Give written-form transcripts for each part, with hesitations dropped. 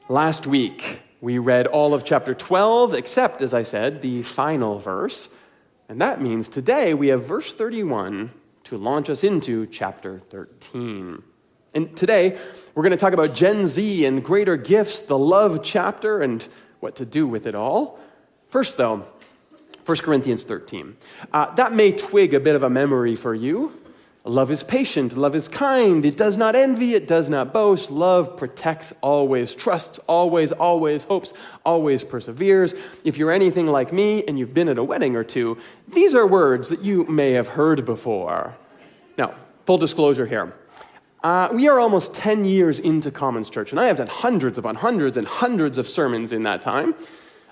Last week, we read all of chapter 12, except, as I said, the final verse. And that means today we have verse 31 to launch us into chapter 13. And today, we're going to talk about Gen Z and greater gifts, the love chapter, and what to do with it all. First, though, 1 Corinthians 13. That may twig a bit of a memory for you. Love is patient, love is kind, it does not envy, it does not boast, love protects always, trusts always, always hopes, always perseveres. If you're anything like me and you've been at a wedding or two, these are words that you may have heard before. Now, full disclosure here. We are almost 10 years into Commons Church, and I have done hundreds upon hundreds and hundreds of sermons in that time.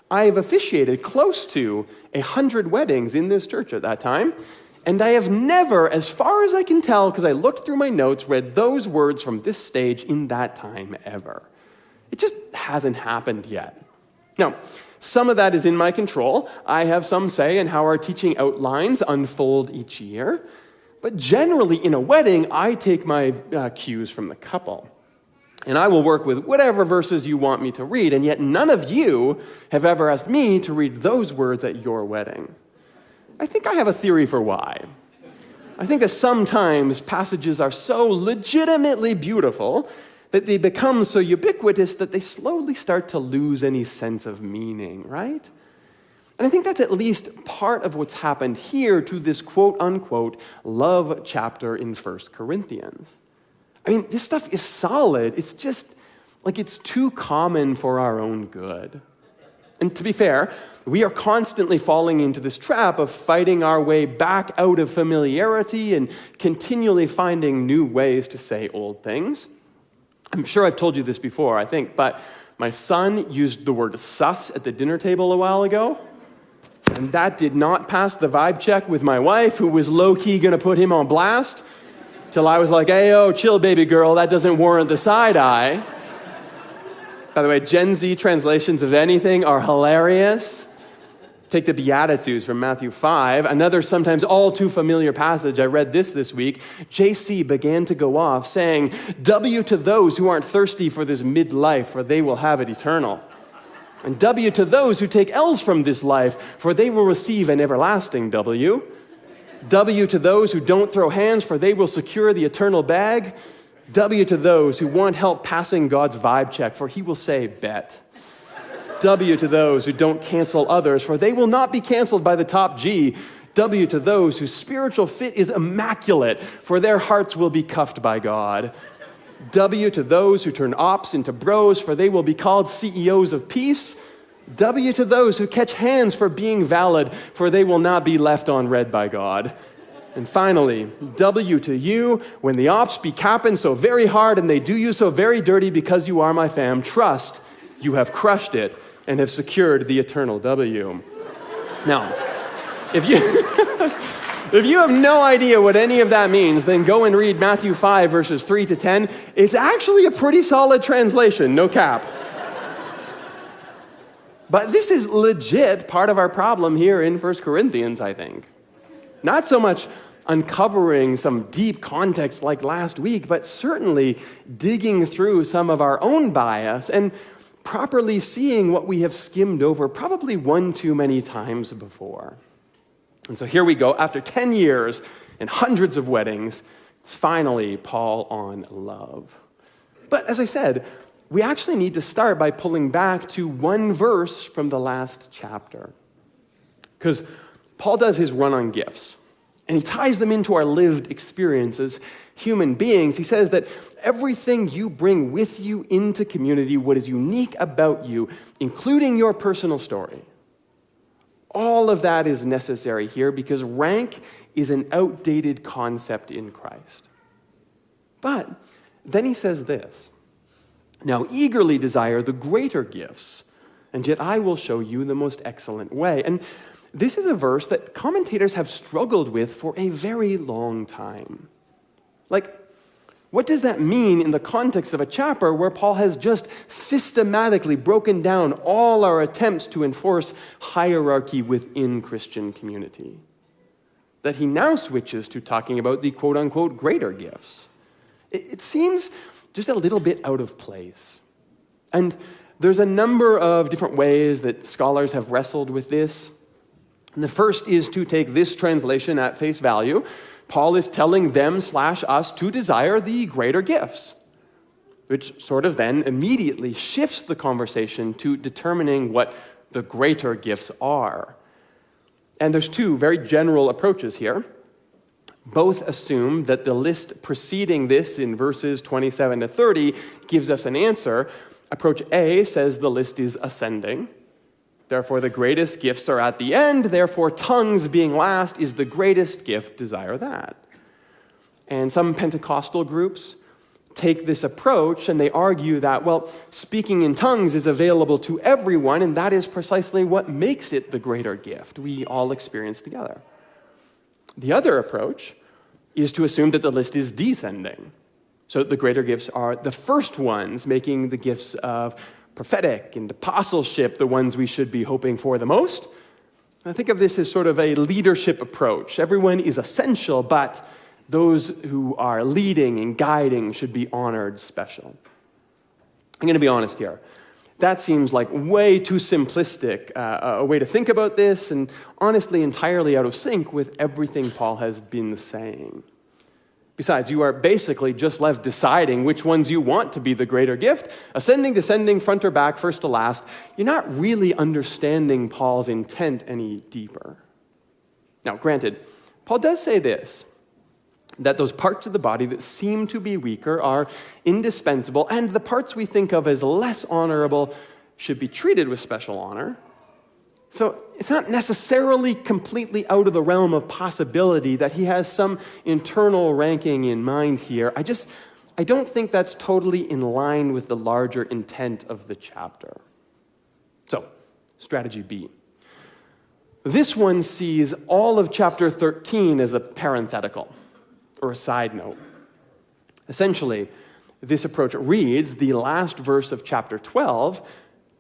I have officiated close to 100 weddings in this church at that time. And I have never, as far as I can tell, because I looked through my notes, read those words from this stage in that time ever. It just hasn't happened yet. Now, some of that is in my control. I have some say in how our teaching outlines unfold each year. But generally, in a wedding, I take my cues from the couple. And I will work with whatever verses you want me to read, and yet none of you have ever asked me to read those words at your wedding. I think I have a theory for why. I think that sometimes passages are so legitimately beautiful that they become so ubiquitous that they slowly start to lose any sense of meaning, right? And I think that's at least part of what's happened here to this quote-unquote love chapter in 1 Corinthians. I mean, this stuff is solid. It's just like it's too common for our own good. And to be fair, we are constantly falling into this trap of fighting our way back out of familiarity and continually finding new ways to say old things. I'm sure I've told you this before, I think, but my son used the word sus at the dinner table a while ago, and that did not pass the vibe check with my wife, who was low-key going to put him on blast, till I was like, hey, chill, baby girl, that doesn't warrant the side eye. By the way, Gen Z translations of anything are hilarious. Take the Beatitudes from Matthew 5, another sometimes all too familiar passage. I read this week. JC began to go off saying, W to those who aren't thirsty for this midlife, for they will have it eternal. And W to those who take L's from this life, for they will receive an everlasting W. W to those who don't throw hands, for they will secure the eternal bag. W to those who want help passing God's vibe check, for he will say, bet. W to those who don't cancel others, for they will not be canceled by the top G. W to those whose spiritual fit is immaculate, for their hearts will be cuffed by God. W to those who turn ops into bros, for they will be called CEOs of peace. W to those who catch hands for being valid, for they will not be left on red by God. And finally, W to you, when the ops be capping so very hard and they do you so very dirty because you are my fam, trust you have crushed it and have secured the eternal W. Now, if you have no idea what any of that means, then go and read Matthew 5, verses 3 to 10. It's actually a pretty solid translation, no cap. But this is legit part of our problem here in 1 Corinthians, I think. Not so much uncovering some deep context like last week, but certainly digging through some of our own bias and properly seeing what we have skimmed over probably one too many times before. And so here we go. After 10 years and hundreds of weddings, it's finally Paul on love. But as I said, we actually need to start by pulling back to one verse from the last chapter. Because Paul does his run on gifts, and he ties them into our lived experiences, human beings. He says that everything you bring with you into community, what is unique about you, including your personal story, all of that is necessary here because rank is an outdated concept in Christ. But then he says this, now eagerly desire the greater gifts, and yet I will show you the most excellent way. And this is a verse that commentators have struggled with for a very long time. Like, what does that mean in the context of a chapter where Paul has just systematically broken down all our attempts to enforce hierarchy within Christian community? That he now switches to talking about the quote-unquote greater gifts. It seems just a little bit out of place. And there's a number of different ways that scholars have wrestled with this. And the first is to take this translation at face value. Paul is telling them/us to desire the greater gifts, which sort of then immediately shifts the conversation to determining what the greater gifts are. And there's two very general approaches here. Both assume that the list preceding this in verses 27 to 30 gives us an answer. Approach A says the list is ascending. Therefore, the greatest gifts are at the end. Therefore, tongues being last is the greatest gift. Desire that. And some Pentecostal groups take this approach and they argue that, well, speaking in tongues is available to everyone, and that is precisely what makes it the greater gift we all experience together. The other approach is to assume that the list is descending. So the greater gifts are the first ones, making the gifts of prophetic and apostleship the ones we should be hoping for the most. I think of this as sort of a leadership approach. Everyone is essential, but those who are leading and guiding should be honored special. I'm going to be honest here. That seems like way too simplistic a way to think about this, and honestly entirely out of sync with everything Paul has been saying. Besides, you are basically just left deciding which ones you want to be the greater gift, ascending, descending, front or back, first to last. You're not really understanding Paul's intent any deeper. Now, granted, Paul does say this, that those parts of the body that seem to be weaker are indispensable, and the parts we think of as less honorable should be treated with special honor. So it's not necessarily completely out of the realm of possibility that he has some internal ranking in mind here. I don't think that's totally in line with the larger intent of the chapter. So, strategy B. This one sees all of chapter 13 as a parenthetical, or a side note. Essentially, this approach reads the last verse of chapter 12,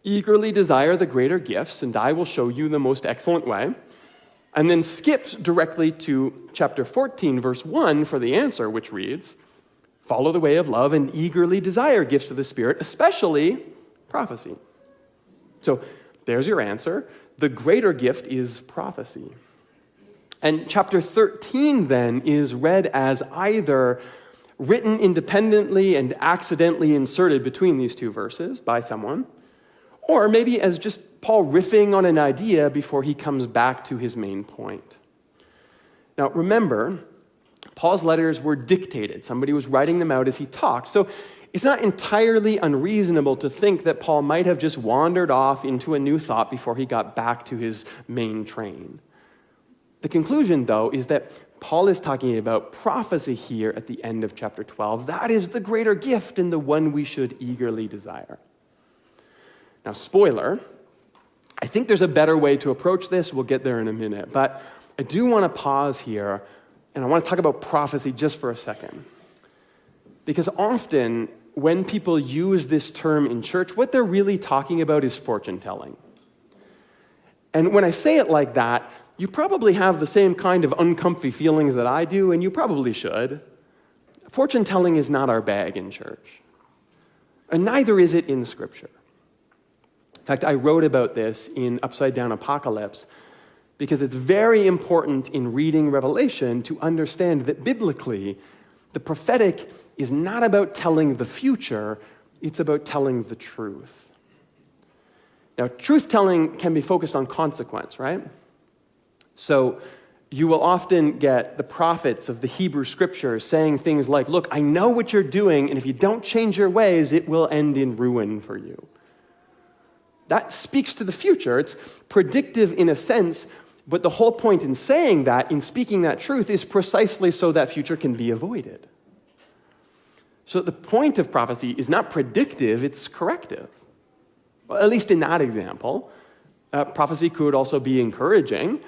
eagerly desire the greater gifts, and I will show you the most excellent way, and then skips directly to chapter 14, verse 1 for the answer, which reads, follow the way of love and eagerly desire gifts of the Spirit, especially prophecy. So there's your answer. The greater gift is prophecy. And chapter 13, then, is read as either written independently and accidentally inserted between these two verses by someone, or maybe as just Paul riffing on an idea before he comes back to his main point. Now, remember, Paul's letters were dictated. Somebody was writing them out as he talked. So it's not entirely unreasonable to think that Paul might have just wandered off into a new thought before he got back to his main train. The conclusion, though, is that Paul is talking about prophecy here at the end of chapter 12. That is the greater gift and the one we should eagerly desire. Now, spoiler, I think there's a better way to approach this. We'll get there in a minute. But I do want to pause here, and I want to talk about prophecy just for a second. Because often, when people use this term in church, what they're really talking about is fortune telling. And when I say it like that, you probably have the same kind of uncomfy feelings that I do, and you probably should. Fortune telling is not our bag in church. And neither is it in Scripture. In fact, I wrote about this in Upside Down Apocalypse because it's very important in reading Revelation to understand that biblically, the prophetic is not about telling the future, it's about telling the truth. Now, truth-telling can be focused on consequence, right? So you will often get the prophets of the Hebrew Scriptures saying things like, look, I know what you're doing, and if you don't change your ways, it will end in ruin for you. That speaks to the future. It's predictive in a sense, but the whole point in saying that, in speaking that truth, is precisely so that future can be avoided. So the point of prophecy is not predictive, it's corrective. Well, at least in that example, prophecy could also be encouraging.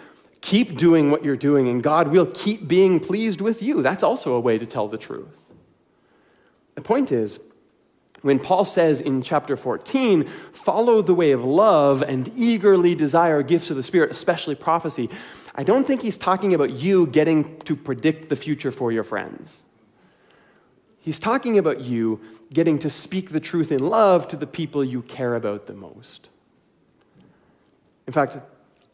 Keep doing what you're doing, and God will keep being pleased with you. That's also a way to tell the truth. The point is, when Paul says in chapter 14, follow the way of love and eagerly desire gifts of the Spirit, especially prophecy, I don't think he's talking about you getting to predict the future for your friends. He's talking about you getting to speak the truth in love to the people you care about the most. In fact,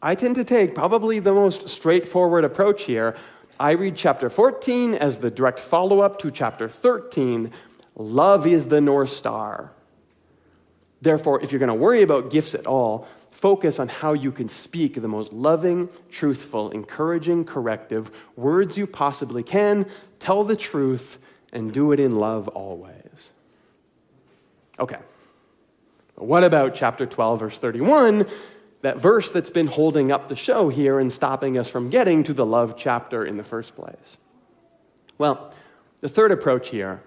I tend to take probably the most straightforward approach here. I read chapter 14 as the direct follow-up to chapter 13. Love is the North Star. Therefore, if you're going to worry about gifts at all, focus on how you can speak the most loving, truthful, encouraging, corrective words you possibly can, tell the truth, and do it in love always. Okay. But what about chapter 12, verse 31, that verse that's been holding up the show here and stopping us from getting to the love chapter in the first place? Well, the third approach here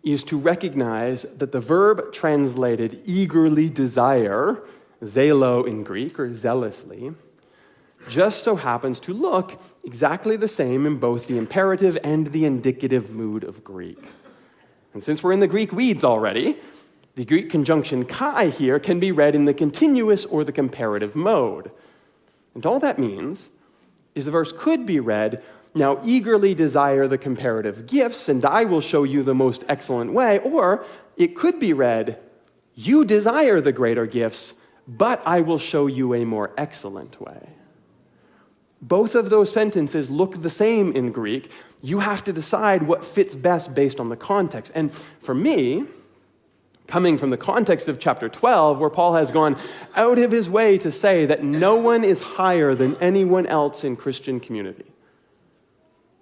is to recognize that the verb translated eagerly desire, zelo in Greek, or zealously, just so happens to look exactly the same in both the imperative and the indicative mood of Greek. And since we're in the Greek weeds already, the Greek conjunction kai here can be read in the continuous or the comparative mode. And all that means is the verse could be read, now eagerly desire the comparative gifts, and I will show you the most excellent way. Or it could be read, you desire the greater gifts, but I will show you a more excellent way. Both of those sentences look the same in Greek. You have to decide what fits best based on the context. And for me, coming from the context of chapter 12, where Paul has gone out of his way to say that no one is higher than anyone else in Christian community.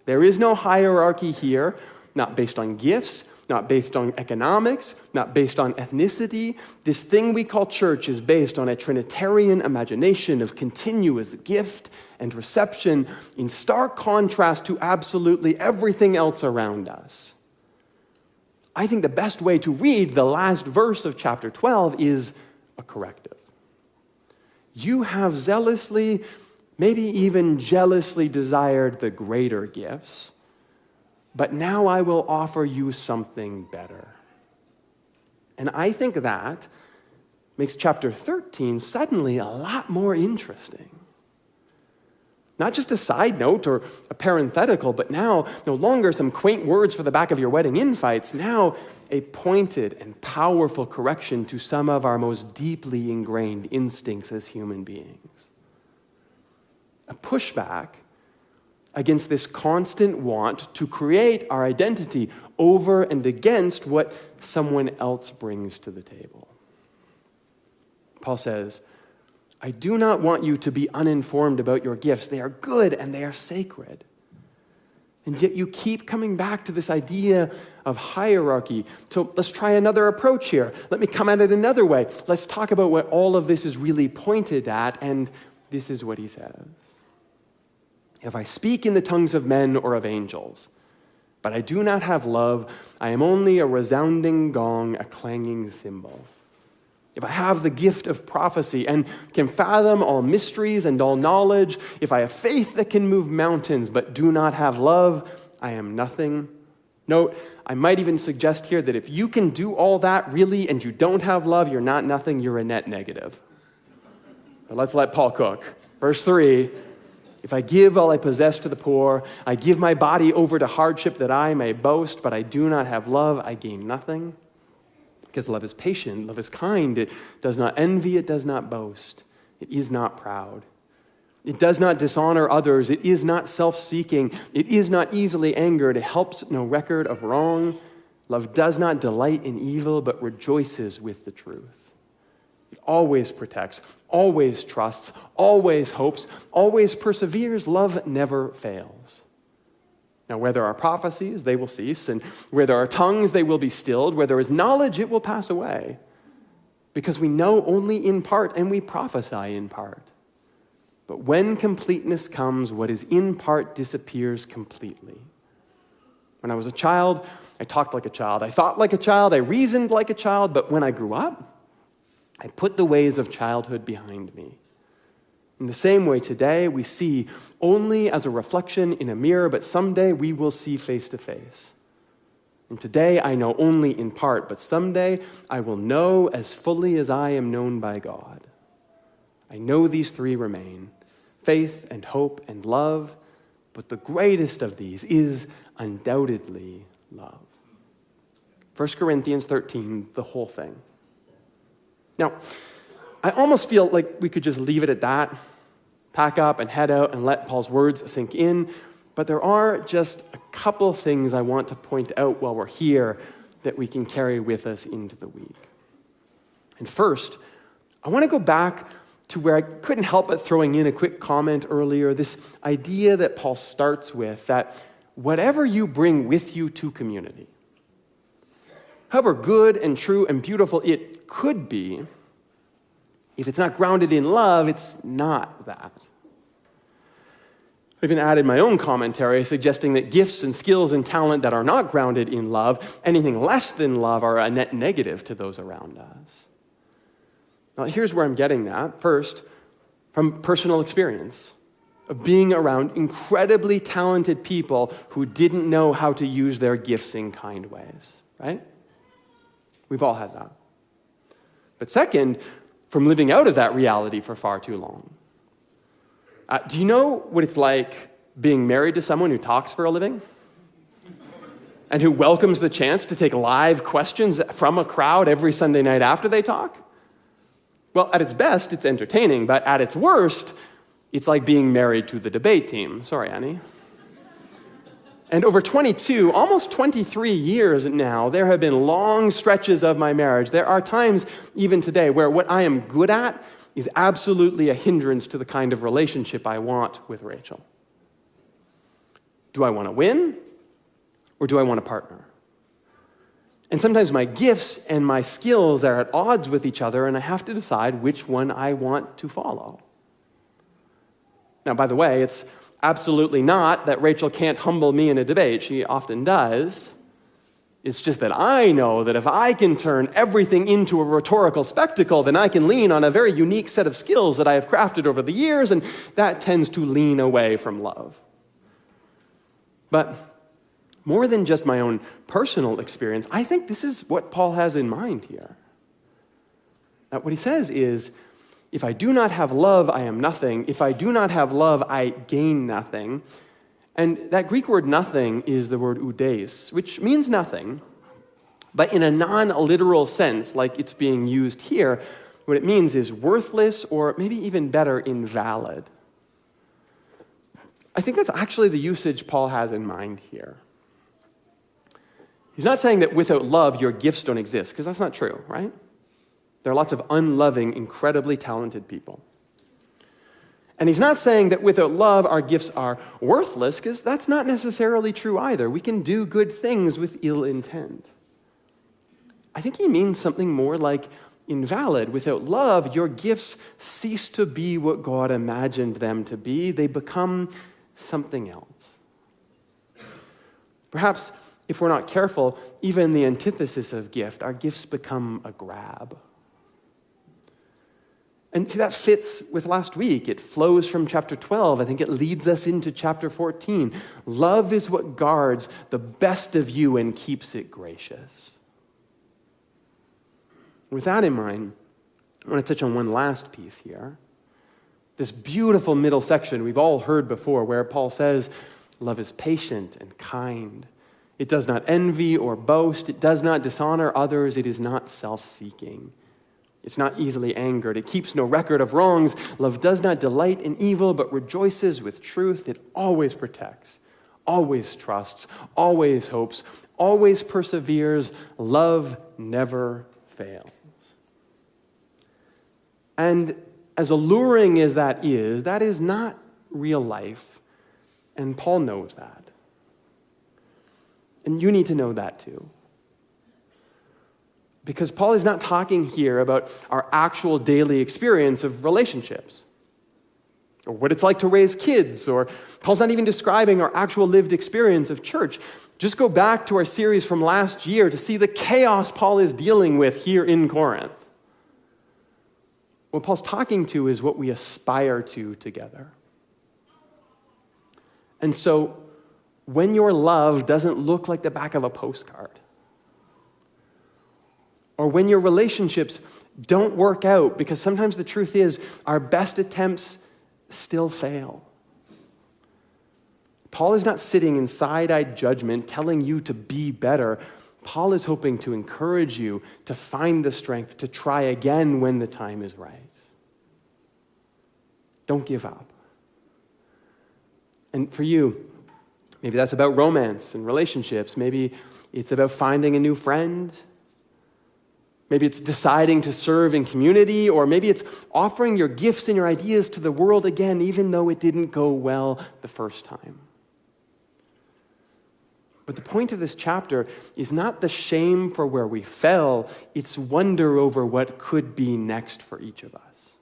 There is no hierarchy here, not based on gifts, not based on economics, not based on ethnicity. This thing we call church is based on a Trinitarian imagination of continuous gift and reception in stark contrast to absolutely everything else around us. I think the best way to read the last verse of chapter 12 is a corrective. You have zealously, maybe even jealously desired the greater gifts, but now I will offer you something better. And I think that makes chapter 13 suddenly a lot more interesting. Not just a side note or a parenthetical, but now no longer some quaint words for the back of your wedding invites, now a pointed and powerful correction to some of our most deeply ingrained instincts as human beings. A pushback against this constant want to create our identity over and against what someone else brings to the table. Paul says, I do not want you to be uninformed about your gifts. They are good and they are sacred. And yet you keep coming back to this idea of hierarchy. So let's try another approach here. Let me come at it another way. Let's talk about what all of this is really pointed at, and this is what he says. If I speak in the tongues of men or of angels, but I do not have love, I am only a resounding gong, a clanging cymbal. If I have the gift of prophecy and can fathom all mysteries and all knowledge, if I have faith that can move mountains but do not have love, I am nothing. Note, I might even suggest here that if you can do all that really and you don't have love, you're not nothing, you're a net negative. But let's let Paul cook. Verse 3, if I give all I possess to the poor, I give my body over to hardship that I may boast, but I do not have love, I gain nothing. Because love is patient, love is kind, it does not envy, it does not boast, it is not proud. It does not dishonor others, it is not self-seeking, it is not easily angered, it helps no record of wrong. Love does not delight in evil, but rejoices with the truth. It always protects, always trusts, always hopes, always perseveres. Love never fails. Now, where there are prophecies, they will cease, and where there are tongues, they will be stilled. Where there is knowledge, it will pass away. Because we know only in part, and we prophesy in part. But when completeness comes, what is in part disappears completely. When I was a child, I talked like a child. I thought like a child. I reasoned like a child. But when I grew up, I put the ways of childhood behind me. In the same way, today we see only as a reflection in a mirror, but someday we will see face to face. And today I know only in part, but someday I will know as fully as I am known by God. I know these three remain, faith and hope and love, but the greatest of these is undoubtedly love. 1 Corinthians 13, the whole thing. Now, I almost feel like we could just leave it at that, pack up and head out and let Paul's words sink in, but there are just a couple things I want to point out while we're here that we can carry with us into the week. And first, I want to go back to where I couldn't help but throwing in a quick comment earlier, this idea that Paul starts with, that whatever you bring with you to community, however good and true and beautiful it could be, if it's not grounded in love, it's not that. I even added my own commentary suggesting that gifts and skills and talent that are not grounded in love, anything less than love, are a net negative to those around us. Now, here's where I'm getting that. First, from personal experience of being around incredibly talented people who didn't know how to use their gifts in kind ways, right? We've all had that. But second, from living out of that reality for far too long. Do you know what it's like being married to someone who talks for a living? And who welcomes the chance to take live questions from a crowd every Sunday night after they talk? Well, at its best, it's entertaining, but at its worst, it's like being married to the debate team. Sorry, Annie. And over 22, almost 23 years now, there have been long stretches of my marriage. There are times, even today, where what I am good at is absolutely a hindrance to the kind of relationship I want with Rachel. Do I want to win, or do I want a partner? And sometimes my gifts and my skills are at odds with each other, and I have to decide which one I want to follow. Now, by the way, it's absolutely not that Rachel can't humble me in a debate. She often does. It's just that I know that if I can turn everything into a rhetorical spectacle, then I can lean on a very unique set of skills that I have crafted over the years, and that tends to lean away from love. But more than just my own personal experience, I think this is what Paul has in mind here. That what he says is, if I do not have love, I am nothing. If I do not have love, I gain nothing. And that Greek word nothing is the word oudeis, which means nothing, but in a non-literal sense, like it's being used here, what it means is worthless, or maybe even better, invalid. I think that's actually the usage Paul has in mind here. He's not saying that without love, your gifts don't exist, because that's not true, right? There are lots of unloving, incredibly talented people. And he's not saying that without love, our gifts are worthless, because that's not necessarily true either. We can do good things with ill intent. I think he means something more like invalid. Without love, your gifts cease to be what God imagined them to be. They become something else. Perhaps, if we're not careful, even the antithesis of gift, our gifts become a grab. And see, that fits with last week. It flows from chapter 12. I think it leads us into chapter 14. Love is what guards the best of you and keeps it gracious. With that in mind, I want to touch on one last piece here. This beautiful middle section we've all heard before, where Paul says, love is patient and kind. It does not envy or boast. It does not dishonor others. It is not self-seeking. It's not easily angered. It keeps no record of wrongs. Love does not delight in evil, but rejoices with truth. It always protects, always trusts, always hopes, always perseveres. Love never fails. And as alluring as that is not real life. And Paul knows that. And you need to know that too. Because Paul is not talking here about our actual daily experience of relationships, or what it's like to raise kids, or Paul's not even describing our actual lived experience of church. Just go back to our series from last year to see the chaos Paul is dealing with here in Corinth. What Paul's talking to is what we aspire to together. And so, when your love doesn't look like the back of a postcard, or when your relationships don't work out, because sometimes the truth is our best attempts still fail. Paul is not sitting in side-eyed judgment telling you to be better. Paul is hoping to encourage you to find the strength to try again when the time is right. Don't give up. And for you, maybe that's about romance and relationships. Maybe it's about finding a new friend. Maybe it's deciding to serve in community, or maybe it's offering your gifts and your ideas to the world again, even though it didn't go well the first time. But the point of this chapter is not the shame for where we fell, it's wonder over what could be next for each of us.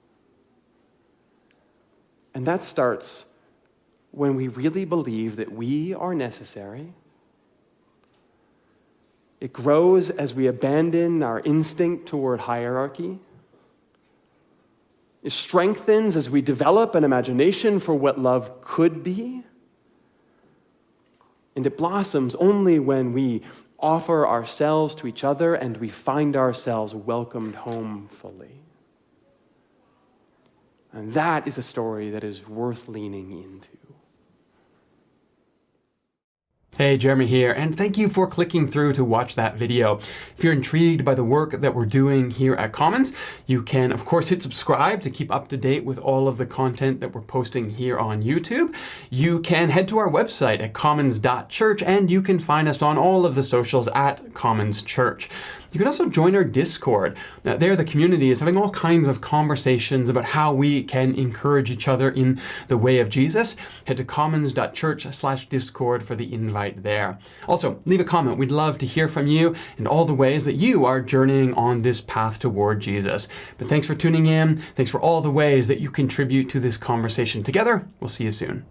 And that starts when we really believe that we are necessary. It grows as we abandon our instinct toward hierarchy. It strengthens as we develop an imagination for what love could be. And it blossoms only when we offer ourselves to each other and we find ourselves welcomed home fully. And that is a story that is worth leaning into. Hey, Jeremy here, and thank you for clicking through to watch that video. If you're intrigued by the work that we're doing here at Commons, you can, of course, hit subscribe to keep up to date with all of the content that we're posting here on YouTube. You can head to our website at commons.church, and you can find us on all of the socials at Commons Church. You can also join our Discord. There, the community is having all kinds of conversations about how we can encourage each other in the way of Jesus. Head to commons.church/Discord for the invite there. Also, leave a comment. We'd love to hear from you and all the ways that you are journeying on this path toward Jesus. But thanks for tuning in. Thanks for all the ways that you contribute to this conversation together. We'll see you soon.